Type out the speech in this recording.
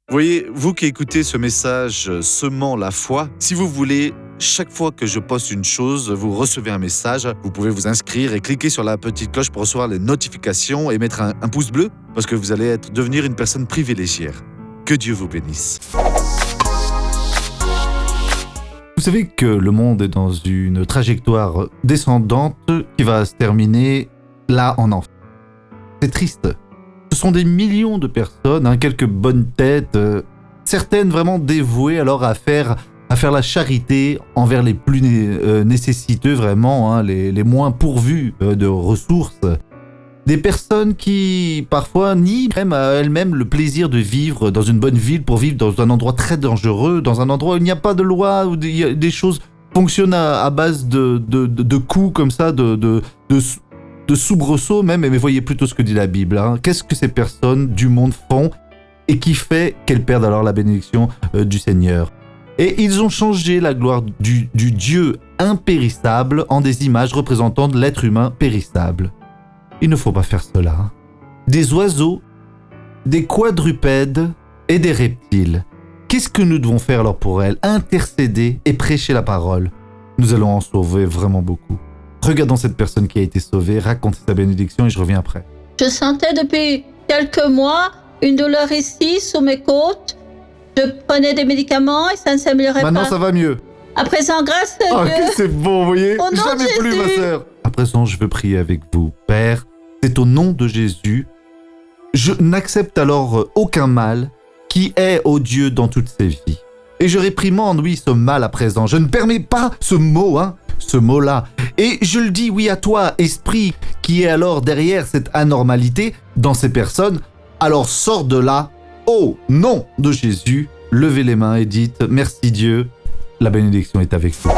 Voyez, vous qui écoutez ce message semant la foi, si vous voulez, chaque fois que je poste une chose, vous recevez un message. Vous pouvez vous inscrire et cliquer sur la petite cloche pour recevoir les notifications et mettre un pouce bleu parce que vous allez devenir une personne privilégiée. Que Dieu vous bénisse. Vous savez que le monde est dans une trajectoire descendante qui va se terminer là en enfer. C'est triste. Ce sont des millions de personnes, quelques bonnes têtes, certaines vraiment dévouées alors à faire la charité envers les plus nécessiteux, vraiment, les moins pourvus de ressources. Des personnes qui, parfois, nient même à elles-mêmes le plaisir de vivre dans une bonne ville pour vivre dans un endroit très dangereux, dans un endroit où il n'y a pas de loi, où des choses fonctionnent à base de coups comme ça, de soubresauts même, mais voyez plutôt ce que dit la Bible. Qu'est-ce que ces personnes du monde font et qui fait qu'elles perdent alors la bénédiction du Seigneur? Et ils ont changé la gloire du Dieu impérissable en des images représentant de l'être humain périssable. Il ne faut pas faire cela. Des oiseaux, des quadrupèdes et des reptiles. Qu'est-ce que nous devons faire alors pour elles? Intercéder et prêcher la parole. Nous allons en sauver vraiment beaucoup. Regardons cette personne qui a été sauvée, racontez sa bénédiction et je reviens après. Je sentais depuis quelques mois une douleur ici, sous mes côtes. Je prenais des médicaments et ça ne s'améliorait pas. Maintenant ça va mieux. À présent, grâce à Dieu. Que c'est bon, vous voyez. Au nom de Jamais plus, Jésus. ma sœur. À présent, je veux prier avec vous. Père, c'est au nom de Jésus. Je n'accepte alors aucun mal qui est au Dieu dans toutes ses vies. Et je réprimande, oui, ce mal à présent. Je ne permets pas ce mot-là. Et je le dis, oui, à toi, esprit, qui est alors derrière cette anormalité dans ces personnes. Alors sors de là, au nom de Jésus. Levez les mains et dites, merci Dieu, la bénédiction est avec vous.